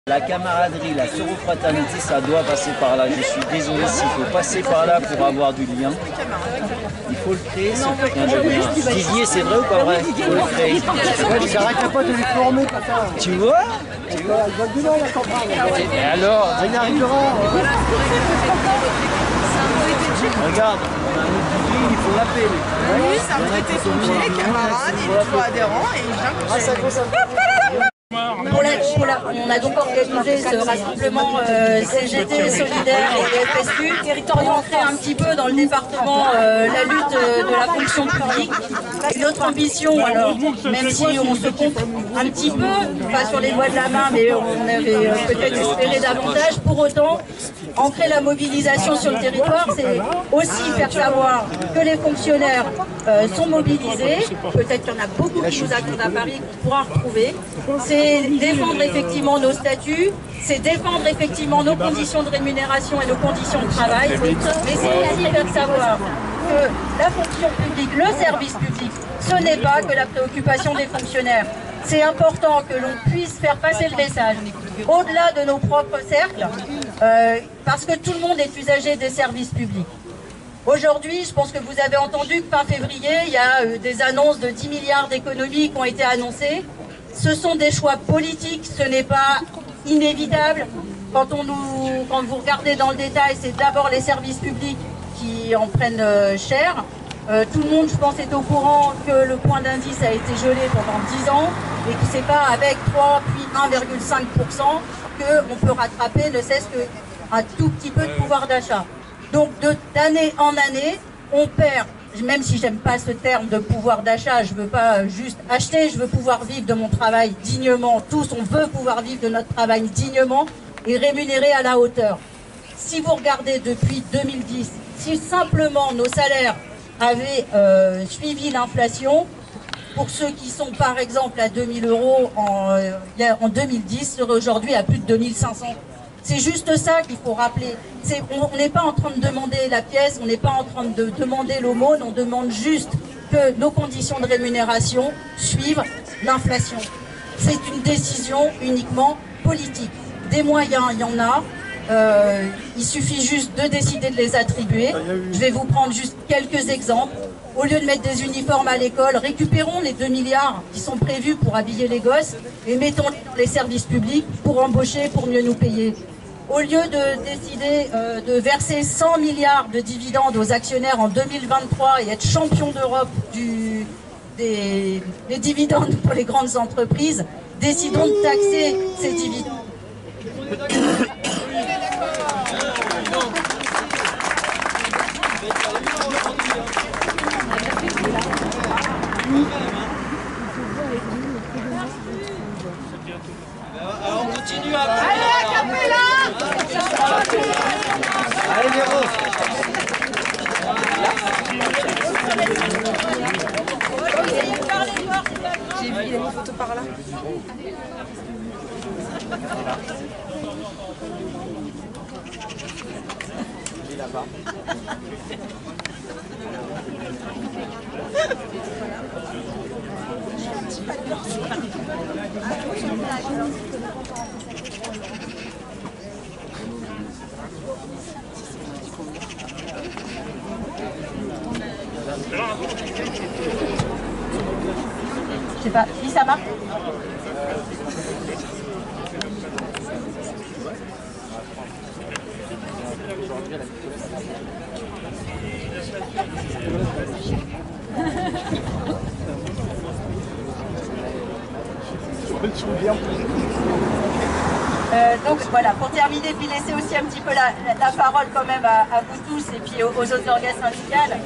La camaraderie, la sorofraternité, ça doit passer par là. Je suis désolé, s'il faut passer par là pour avoir du lien, il faut le créer, ce lien de lien. Didier, c'est vrai ou pas vrai? Il faut le créer. Ils n'arrêtent pas de les former, papa. Tu vois? Ils veulent du mal à comprendre. Et alors? Ça y arrivera. Regarde, on a un autre Didier, il faut l'appeler. Oui, c'est un traité pompier, camarade, il est toujours adhérent et il vient On a donc organisé ce rassemblement CGT, Solidaire et FSU, orienté un petit peu dans le département la lutte de la fonction publique. Notre ambition, alors, même si on se compte un petit peu, pas sur les doigts de la main, mais on avait peut-être espéré davantage, pour autant, ancrer la mobilisation sur le territoire, c'est aussi faire savoir que les fonctionnaires sont mobilisés, peut-être qu'il y en a beaucoup qui nous attendent à Paris, qu'on pourra retrouver, c'est défendre effectivement nos statuts, c'est défendre effectivement nos conditions de rémunération et nos conditions de travail, mais c'est aussi faire savoir que la fonction publique, le service public, ce n'est pas que la préoccupation des fonctionnaires. C'est important que l'on puisse faire passer le message au-delà de nos propres cercles, parce que tout le monde est usager des services publics. Aujourd'hui, je pense que vous avez entendu que fin février, il y a des annonces de 10 milliards d'économies qui ont été annoncées. Ce sont des choix politiques, ce n'est pas inévitable. Quand vous regardez dans le détail, c'est d'abord les services publics qui en prennent cher. Tout le monde, je pense, est au courant que le point d'indice a été gelé pendant 10 ans et que c'est pas avec 3 puis 1,5% qu'on peut rattraper ne serait-ce qu'un tout petit peu de pouvoir d'achat. Donc d'année en année, on perd, même si j'aime pas ce terme de pouvoir d'achat, je veux pas juste acheter, je veux pouvoir vivre de mon travail dignement. Tous, on veut pouvoir vivre de notre travail dignement et rémunéré à la hauteur. Si vous regardez depuis 2010, si simplement nos salaires avaient suivi l'inflation, pour ceux qui sont par exemple à 2000 € en 2010, seraient aujourd'hui à plus de 2500. C'est juste ça qu'il faut rappeler. On n'est pas en train de demander la pièce, on n'est pas en train de demander l'aumône, on demande juste que nos conditions de rémunération suivent l'inflation. C'est une décision uniquement politique. Des moyens, il y en a. Il suffit juste de décider de les attribuer. Je vais vous prendre juste quelques exemples. Au lieu de mettre des uniformes à l'école, récupérons les 2 milliards qui sont prévus pour habiller les gosses et mettons-les dans les services publics pour embaucher, pour mieux nous payer. Au lieu de décider de verser 100 milliards de dividendes aux actionnaires en 2023 et être champion d'Europe des dividendes pour les grandes entreprises, décidons de taxer ces dividendes. Alors on continue à... Allez, à Capella! Allez les roses. J'ai vu, il y a une photo par là. Il est là-bas. Je sais pas, si ça marche. Donc voilà, pour terminer, puis laisser aussi un petit peu la parole quand même à vous tous et puis aux autres organes syndicales.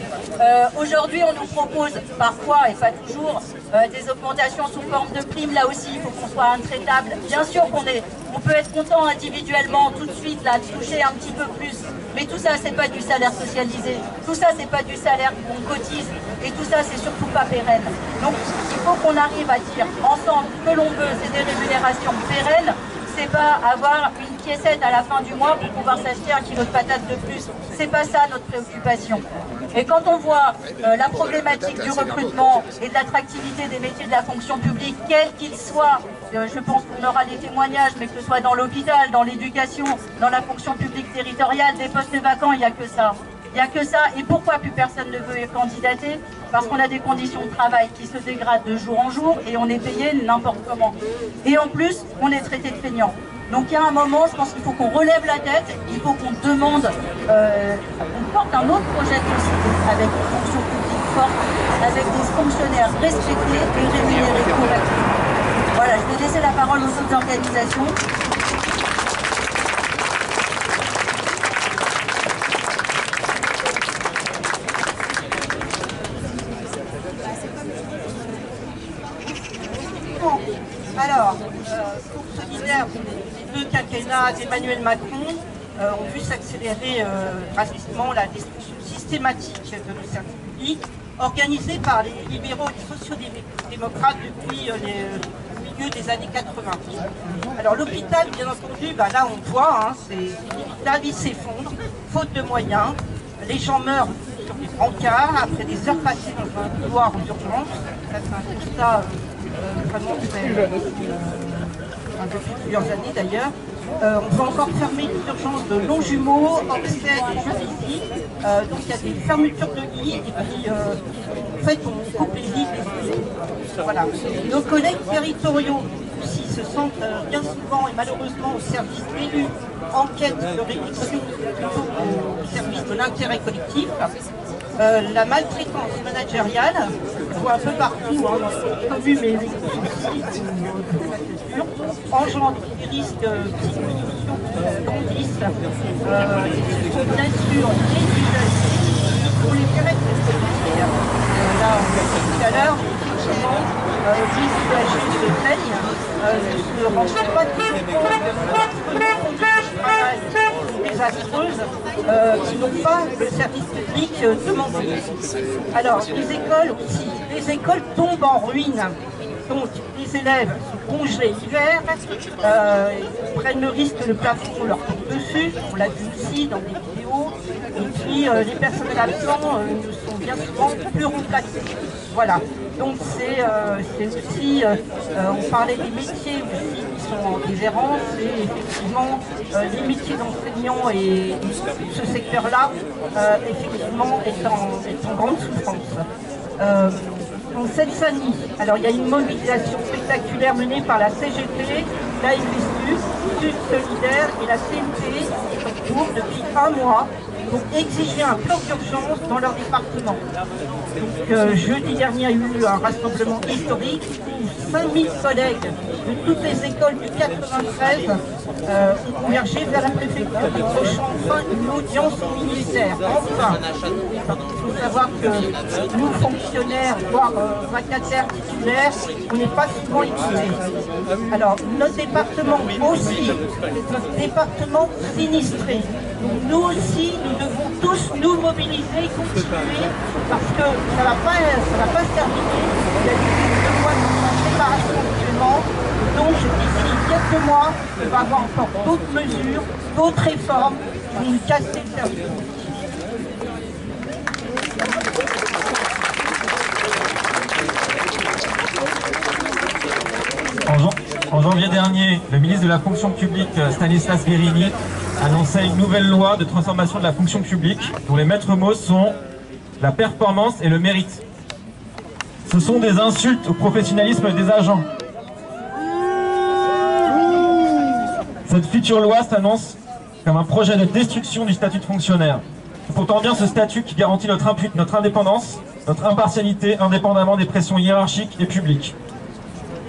Aujourd'hui, on nous propose parfois, et pas toujours, des augmentations sous forme de primes. Là aussi, il faut qu'on soit intraitable. Bien sûr on peut être content individuellement tout de suite, là, de toucher un petit peu plus. Mais tout ça, c'est pas du salaire socialisé. Tout ça, c'est pas du salaire qu'on cotise. Et tout ça, c'est surtout pas pérenne. Donc, il faut qu'on arrive à dire ensemble que l'on veut, c'est des rémunérations pérennes. C'est pas avoir une piécette à la fin du mois pour pouvoir s'acheter un kilo de patates de plus. C'est pas ça notre préoccupation. Et quand on voit la problématique du recrutement et de l'attractivité des métiers de la fonction publique, quels qu'ils soient, je pense qu'on aura des témoignages, mais que ce soit dans l'hôpital, dans l'éducation, dans la fonction publique territoriale, des postes vacants, il n'y a que ça. Il n'y a que ça. Et pourquoi plus personne ne veut candidater? Parce qu'on a des conditions de travail qui se dégradent de jour en jour et on est payé n'importe comment. Et en plus, on est traité de feignant. Donc il y a un moment, je pense qu'il faut qu'on relève la tête, il faut qu'on demande, on porte un autre projet de société avec une fonction publique forte, avec des fonctionnaires respectés et rémunérés correctement. Voilà, je vais laisser la parole aux autres organisations. Alors, pour Solidaire, les deux quinquennats d'Emmanuel Macron ont vu s'accélérer drastiquement la destruction systématique de nos services publics, organisée par les libéraux et les sociodémocrates depuis le milieu des années 80. Alors l'hôpital, bien entendu, là on voit, l'hôpital il s'effondre, faute de moyens, les gens meurent sur des brancards après des heures passées dans un couloir en urgence. Ça, c'est un constat vraiment très, depuis plusieurs années d'ailleurs. On peut encore fermer les urgences de Longjumeau, Orsay et Juvisy. Donc il y a des fermetures de lits et puis en fait on coupe les lits. Voilà. Nos collègues territoriaux aussi se sentent bien souvent et malheureusement au service d'élus en quête de réduction au service de l'intérêt collectif. La maltraitance managériale, on voit un peu partout, dans les communes et les aussi, engendre des risques psychosociaux qui grandissent. Il faut bien sûr les usagers, pour les périodes de là on l'a dit tout à l'heure, les usagers se plaignent, ne se rendent pas toujours compte que les conditions de travail sont désastreuses, qui n'ont pas le service public demandé. Alors, les écoles aussi, les écoles tombent en ruine. Donc, les élèves sont congelés l'hiver, ils prennent le risque que le plafond leur tombe dessus, on l'a vu aussi dans des vidéos, et puis les personnels absents ne sont bien souvent plus remplacés. Voilà, donc c'est aussi, on parlait des métiers aussi qui sont en déshérence, et effectivement, les métiers d'enseignants et ce secteur-là, effectivement, est en grande souffrance. En Seine-Saint-Denis, alors il y a une mobilisation spectaculaire menée par la CGT, la FSU, Sud Solidaire et la CNT qui sont depuis un mois pour exiger un plan d'urgence dans leur département. Donc jeudi dernier, il y a eu un rassemblement historique où 5000 collègues de toutes les écoles du 93 ont convergé vers la préfecture, décrochant enfin une audience au ministère. Enfin, il faut savoir que nous, fonctionnaires, voire vacataires titulaires, on n'est pas souvent écoutés. Alors, notre département aussi, c'est un département sinistré. Donc nous aussi, nous devons tous nous mobiliser, continuer, parce que ça ne va pas se terminer. Il y a des mois de préparation actuellement. Donc d'ici quelques mois, il va y avoir encore d'autres mesures, d'autres réformes qui vont nous casser le service public. En janvier dernier, le ministre de la fonction publique, Stanislas Guerini, annonçait une nouvelle loi de transformation de la fonction publique dont les maîtres mots sont la performance et le mérite. Ce sont des insultes au professionnalisme des agents. Cette future loi s'annonce comme un projet de destruction du statut de fonctionnaire. C'est pourtant bien ce statut qui garantit notre indépendance, notre impartialité, indépendamment des pressions hiérarchiques et publiques.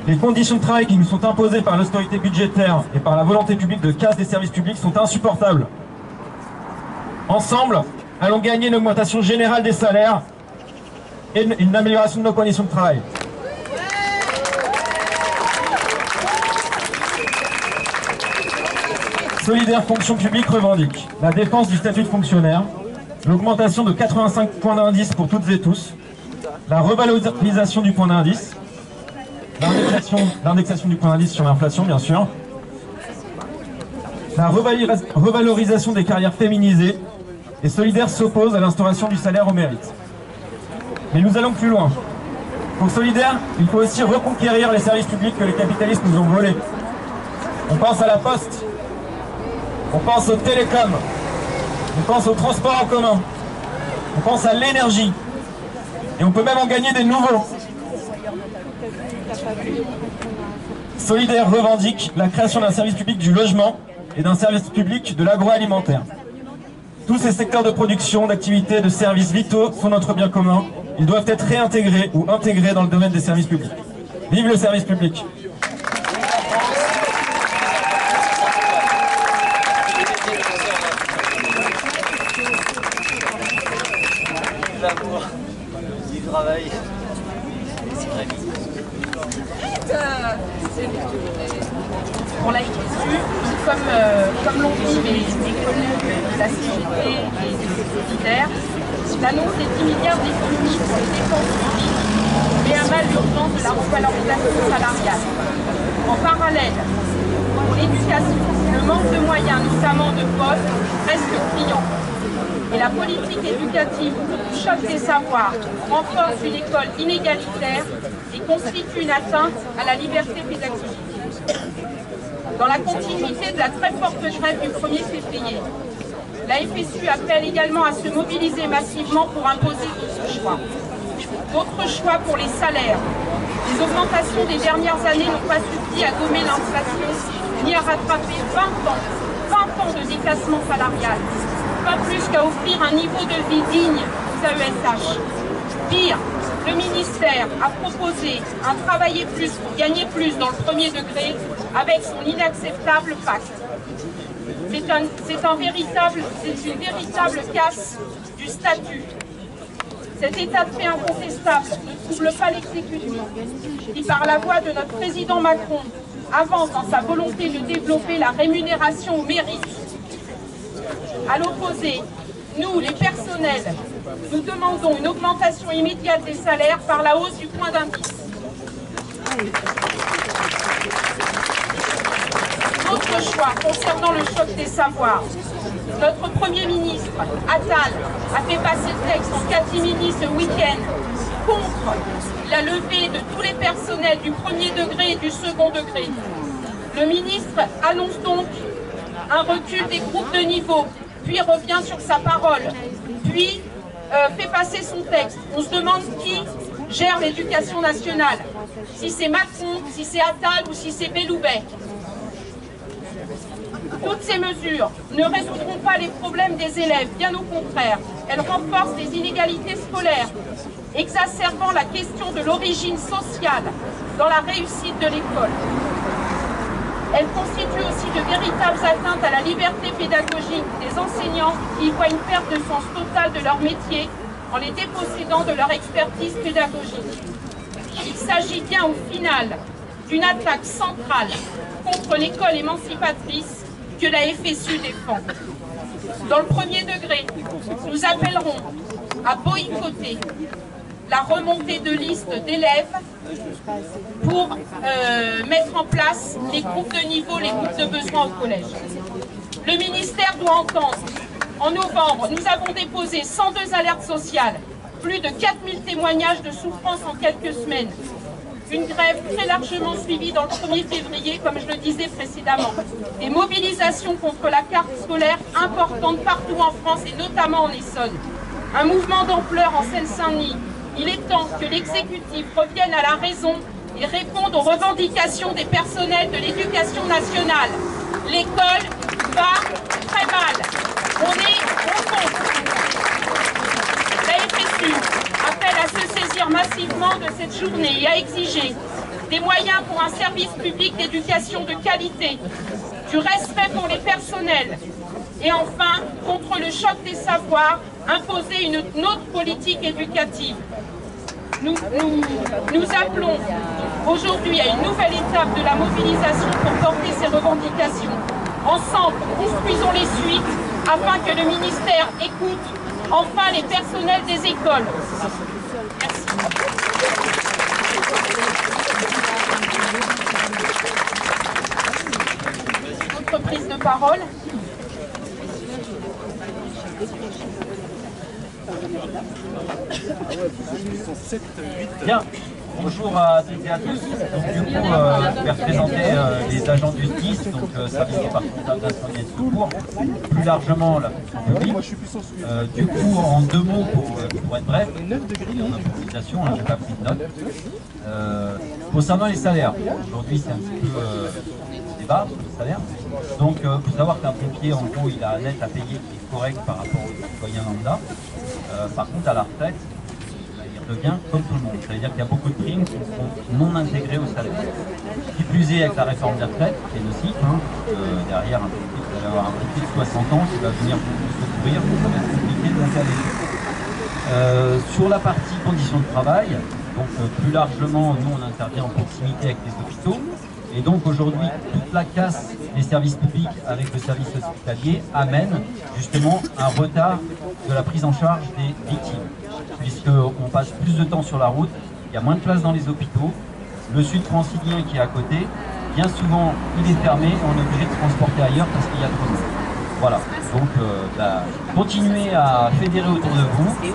Les conditions de travail qui nous sont imposées par l'austérité budgétaire et par la volonté publique de casse des services publics sont insupportables. Ensemble, allons gagner une augmentation générale des salaires et une amélioration de nos conditions de travail. Solidaire Fonction Publique revendique la défense du statut de fonctionnaire, l'augmentation de 85 points d'indice pour toutes et tous, la revalorisation du point d'indice, l'indexation du point d'indice sur l'inflation bien sûr, la revalorisation des carrières féminisées, et Solidaire s'oppose à l'instauration du salaire au mérite. Mais nous allons plus loin. Pour Solidaire, il faut aussi reconquérir les services publics que les capitalistes nous ont volés. On pense à la poste, on pense aux télécoms, on pense aux transports en commun, on pense à l'énergie, et on peut même en gagner des nouveaux. Solidaire revendique la création d'un service public du logement et d'un service public de l'agroalimentaire. Tous ces secteurs de production, d'activité, de services vitaux sont notre bien commun. Ils doivent être réintégrés ou intégrés dans le domaine des services publics. Vive le service public! L'amour du travail. C'est très bien. On l'a écrit, comme l'ont dit mes collègues de la CGT et des Solidaires, l'annonce des 10 milliards d'économies pour les dépenses publiques met à mal l'urgence de la revalorisation salariale. En parallèle, pour l'éducation, le manque de moyens, notamment de postes, reste criant. Et la politique éducative choc des savoirs, renforce une école inégalitaire et constitue une atteinte à la liberté pédagogique. Dans la continuité de la très forte grève du 1er février, la FSU appelle également à se mobiliser massivement pour imposer d'autres choix. D'autres choix pour les salaires. Les augmentations des dernières années n'ont pas suffi à gommer l'inflation ni à rattraper 20 ans de déclassement salarial. Pas plus qu'à offrir un niveau de vie digne aux AESH. Pire, le ministère a proposé un travailler plus pour gagner plus dans le premier degré avec son inacceptable pacte. C'est une véritable casse du statut. Cet état de fait incontestable ne trouble pas l'exécutif qui, par la voix de notre président Macron, avance dans sa volonté de développer la rémunération au mérite. À l'opposé, nous, les personnels, nous demandons une augmentation immédiate des salaires par la hausse du point d'indice. Autre choix concernant le choc des savoirs. Notre Premier ministre, Attal, a fait passer le texte en catimini ce week-end contre la levée de tous les personnels du premier degré et du second degré. Le ministre annonce donc un recul des groupes de niveau, puis revient sur sa parole, puis fait passer son texte. On se demande qui gère l'éducation nationale, si c'est Macron, si c'est Attal ou si c'est Belloubet. Toutes ces mesures ne résoudront pas les problèmes des élèves, bien au contraire. Elles renforcent les inégalités scolaires, exacerbant la question de l'origine sociale dans la réussite de l'école. Elles constituent aussi de véritables atteintes à la liberté pédagogique des enseignants qui y voient une perte de sens totale de leur métier en les dépossédant de leur expertise pédagogique. Il s'agit bien au final d'une attaque centrale contre l'école émancipatrice que la FSU défend. Dans le premier degré, nous appellerons à boycotter la remontée de listes d'élèves pour mettre en place les groupes de niveau, les groupes de besoins au collège. Le ministère doit entendre. En novembre, nous avons déposé 102 alertes sociales, plus de 4000 témoignages de souffrance en quelques semaines. Une grève très largement suivie dans le 1er février, comme je le disais précédemment. Des mobilisations contre la carte scolaire importantes partout en France et notamment en Essonne. Un mouvement d'ampleur en Seine-Saint-Denis. Il est temps que l'exécutif revienne à la raison et réponde aux revendications des personnels de l'éducation nationale. L'école va très mal. On est contre. La FSU appelle à se saisir massivement de cette journée et à exiger des moyens pour un service public d'éducation de qualité, du respect pour les personnels et enfin, contre le choc des savoirs, imposer une autre politique éducative. Nous appelons aujourd'hui à une nouvelle étape de la mobilisation pour porter ces revendications. Ensemble, construisons les suites afin que le ministère écoute enfin les personnels des écoles. Merci. Autre prise de parole. Bien, bonjour à toutes et à tous. Donc, du coup, je vais représenter les agents du SDIS, donc service départemental d'incendie et de secours, plus largement la fonction publique. Du coup, en deux mots, pour être bref, en improvisation, j'ai pas pris de notes. Concernant les salaires, aujourd'hui c'est un petit peu débat sur les salaires. Donc, il faut savoir qu'un pompier, en gros, il a un net à payer qui est correct par rapport aux citoyens lambda. Par contre, à la retraite, il redevient comme tout le monde. C'est-à-dire qu'il y a beaucoup de primes qui sont non intégrées au salaire. Qui plus est avec la réforme des retraites, qui est nocif, derrière un pompier, vous allez avoir un pompier de 60 ans qui va venir se couvrir, ça va être compliqué de monter à l'échelle. Sur la partie conditions de travail, donc plus largement, nous on intervient en proximité avec les hôpitaux. Et donc aujourd'hui, toute la casse des services publics avec le service hospitalier amène justement un retard de la prise en charge des victimes. Puisqu'on passe plus de temps sur la route, il y a moins de place dans les hôpitaux. Le sud francilien qui est à côté, bien souvent il est fermé et on est obligé de transporter ailleurs parce qu'il y a trop de monde. Voilà, donc continuez à fédérer autour de vous et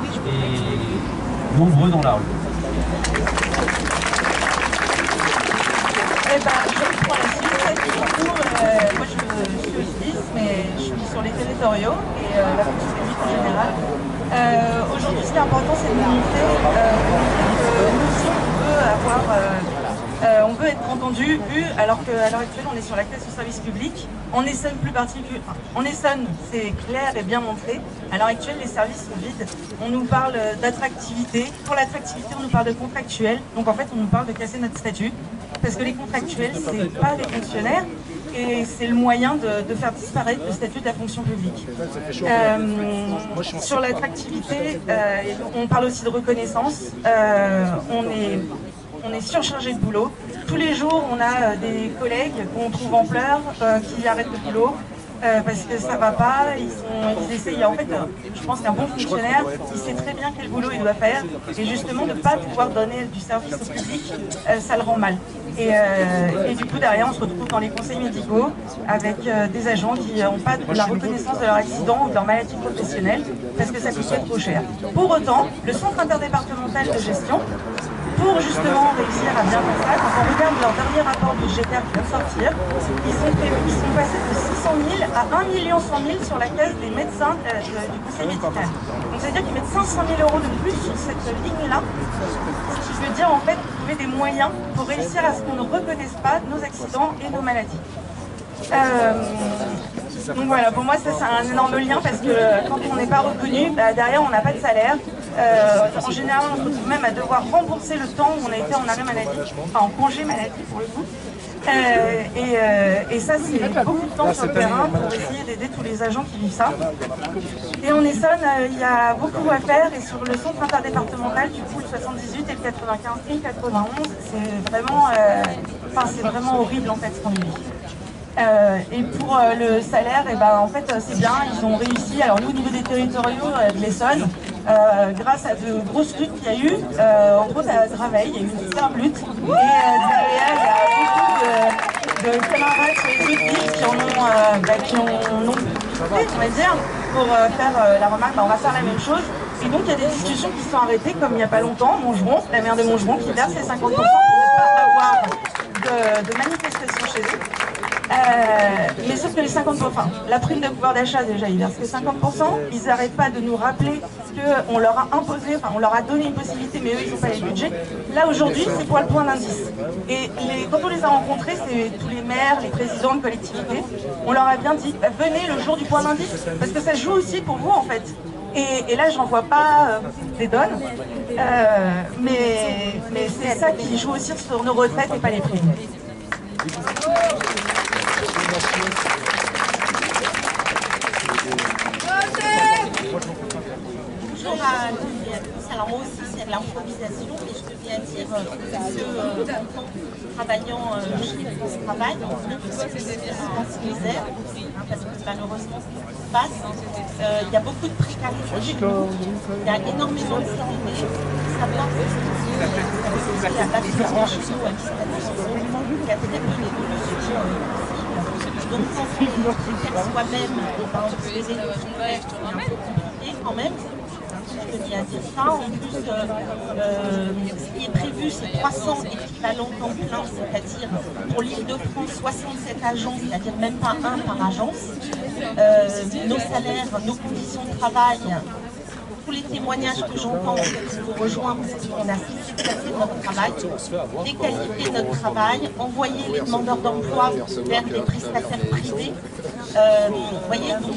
nombreux dans la rue. Eh ben, je reprends la suite. Du coup, moi je suis au SDIS, mais je suis sur les territoriaux et la fonction publique en général. Aujourd'hui, ce qui est important, c'est de montrer que nous aussi, on peut être entendu, vu, alors qu'à l'heure actuelle, on est sur la classe du service public. En Essonne plus particulièrement, en Essonne, c'est clair et bien montré. À l'heure actuelle, les services sont vides. On nous parle d'attractivité. Pour l'attractivité, on nous parle de contractuels. Donc en fait, on nous parle de casser notre statut. Parce que les contractuels, c'est pas des fonctionnaires. Et c'est le moyen de faire disparaître le statut de la fonction publique. Sur l'attractivité, on parle aussi de reconnaissance. On est surchargé de boulot. Tous les jours, on a des collègues qu'on trouve en pleurs, qui arrêtent le boulot. Parce que ça va pas, ils essayent. En fait, je pense qu'un bon fonctionnaire, il sait très bien quel boulot il doit faire, et justement de ne pas pouvoir donner du service au public, ça le rend mal. Et du coup, derrière, on se retrouve dans les conseils médicaux avec des agents qui n'ont pas de la reconnaissance de leur accident ou de leur maladie professionnelle, parce que ça coûte trop cher. Pour autant, le centre interdépartemental de gestion, pour justement réussir à bien faire ça, quand on regarde leur dernier rapport budgétaire qui vient de sortir, ils sont passés de 600 000 à 1 100 000 sur la case des médecins du conseil médical. Donc c'est-à-dire qu'ils mettent 500 000 € de plus sur cette ligne-là, ce qui veut dire en fait trouver des moyens pour réussir à ce qu'on ne reconnaisse pas nos accidents et nos maladies. Donc voilà, pour moi ça c'est un énorme lien parce que quand on n'est pas reconnu, derrière on n'a pas de salaire. En général on se retrouve même à devoir rembourser le temps où on a été en arrêt maladie, enfin en congé maladie pour le coup. Et ça c'est beaucoup de temps sur le terrain pour essayer d'aider tous les agents qui vivent ça. Et en Essonne, il y a beaucoup à faire et sur le centre interdépartemental, du coup le 78 et le 95 et le 91, c'est vraiment horrible en fait ce qu'on vit. Et pour le salaire, en fait c'est bien, ils ont réussi. Alors nous au niveau des territoriaux de l'Essonne, grâce à de grosses luttes qu'il y a eu, entre autres à Draveil, il y a eu une superbe lutte. Et derrière, il y a beaucoup de camarades sur les autres villes qui en ont fait, on va dire, pour faire la remarque, on va faire la même chose. Et donc il y a des discussions qui sont arrêtées, comme il n'y a pas longtemps, Montgeron, la maire de Montgeron, qui verse les 50% pour ne pas avoir de manifestation chez eux. Mais sauf que les 50%, enfin, la prime de pouvoir d'achat, déjà, ils versent que 50%. Ils n'arrêtent pas de nous rappeler qu'on leur a imposé, enfin, on leur a donné une possibilité, mais eux, ils n'ont pas les budgets. Là, aujourd'hui, c'est pour le point d'indice. Et quand on les a rencontrés, c'est tous les maires, les présidents de collectivités, on leur a bien dit, bah, venez le jour du point d'indice, parce que ça joue aussi pour vous, en fait. Et là, j'en vois pas des donnes, mais c'est ça qui joue aussi sur nos retraites et pas les primes. Bonjour à tous. Alors moi aussi c'est de l'improvisation, mais je devais dire que travaillant chez France Travail, en Isère, parce que malheureusement c'est ce qui se passe, il y a beaucoup de précarité chez nous, il y a énormément de CDD, savoir que il y a pas de charbon chez nous à il y a très peu d'évolution possible. Donc quand on fait soi-même, les études c'est un peu compliqué quand même. Je tenais à dire ça. En plus, ce qui est prévu, c'est 300 équivalents temps plein, c'est-à-dire pour l'Île-de-France, 67 agents, c'est-à-dire même pas un par agence. Nos salaires, nos conditions de travail, tous les témoignages que j'entends vous rejoindre, c'est qu'on a cessé de faire notre travail, déqualifier notre travail, envoyer les demandeurs d'emploi vers des prestataires privés. Vous voyez, donc,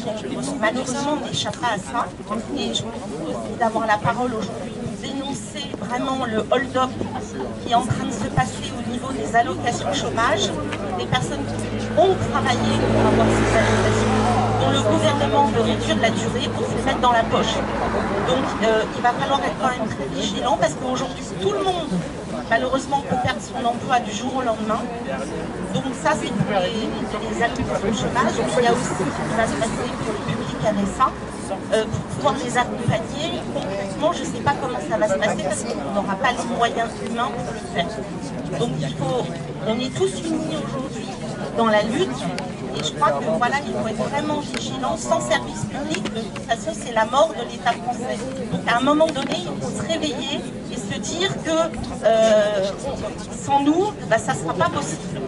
malheureusement, on n'échappe pas à ça. Et je trouve aussi d'avoir la parole aujourd'hui, dénoncer vraiment le hold-up qui est en train de se passer au niveau des allocations chômage, des personnes qui ont travaillé pour avoir ces allocations, dont le gouvernement veut réduire la durée pour se les mettre dans la poche. Donc il va falloir être quand même très vigilant parce qu'aujourd'hui tout le monde malheureusement peut perdre son emploi du jour au lendemain. Donc ça c'est pour les allocations de chômage. Il y a aussi ce qui va se passer pour le public RSA. Pour pouvoir les accompagner, concrètement je ne sais pas comment ça va se passer parce qu'on n'aura pas les moyens humains pour le faire. Donc on est tous unis aujourd'hui dans la lutte. Et je crois que voilà, il faut être vraiment vigilant. Sans service public, de toute façon, c'est la mort de l'État français. Donc à un moment donné, il faut se réveiller et se dire que sans nous, bah, ça ne sera pas possible.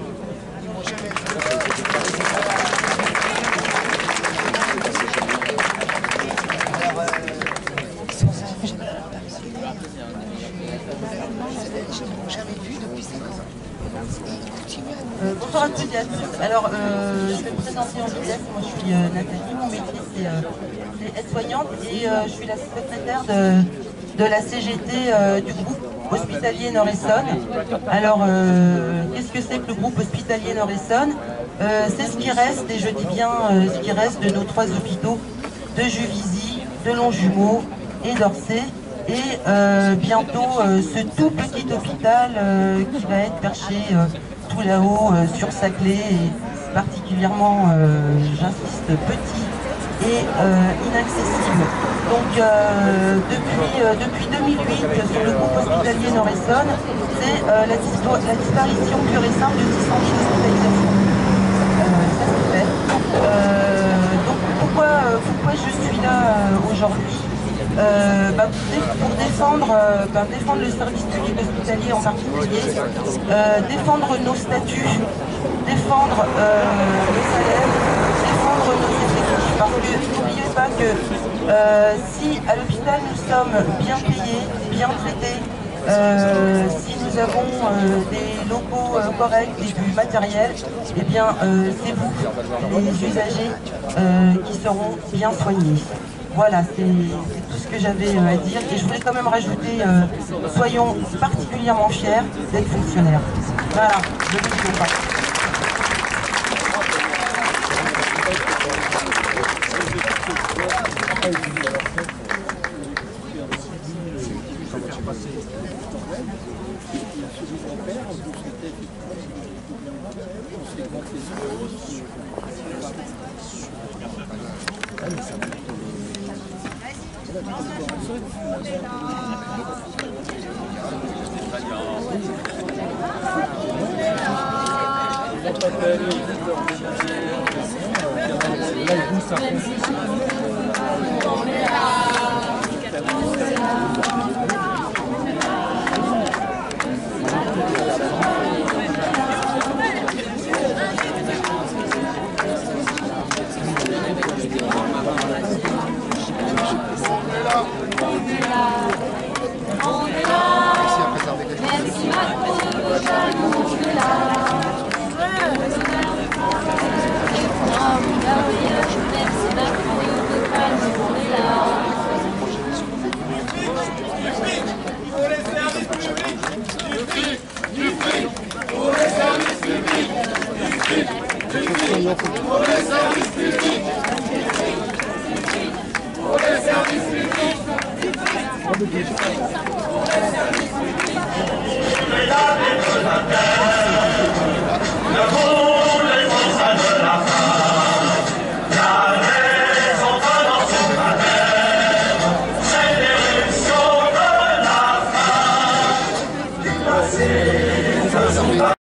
Bonjour à toutes et à tous. Alors, je vais me présenter en vitesse. Moi, je suis Nathalie. Mon métier, c'est aide-soignante et je suis la secrétaire de la CGT du groupe hospitalier Nord-Essonne. Alors, qu'est-ce que c'est que le groupe hospitalier Nord-Essonne? C'est ce qui reste, et je dis bien ce qui reste de nos 3 hôpitaux de Juvisy, de Longjumeau et d'Orsay. Et bientôt, ce tout petit hôpital qui va être perché tout là-haut sur Saclay, et particulièrement, j'insiste, petit et inaccessible. Donc depuis 2008, sur le groupe hospitalier Nord-Essonne, c'est la disparition pure et simple de 600 000 hospitalisations. Ça c'est fait. Donc pourquoi je suis là aujourd'hui? Pour défendre le service public hospitalier en particulier, défendre nos statuts, défendre nos salaires, défendre nos effectifs. Parce que n'oubliez pas que si à l'hôpital nous sommes bien payés, bien traités, si nous avons des locaux corrects et du matériel, eh bien c'est vous, les usagers, qui seront bien soignés. Voilà, c'est tout ce que j'avais à dire. Et je voulais quand même rajouter, soyons particulièrement fiers d'être fonctionnaires. Voilà, je ne dis pas. Là,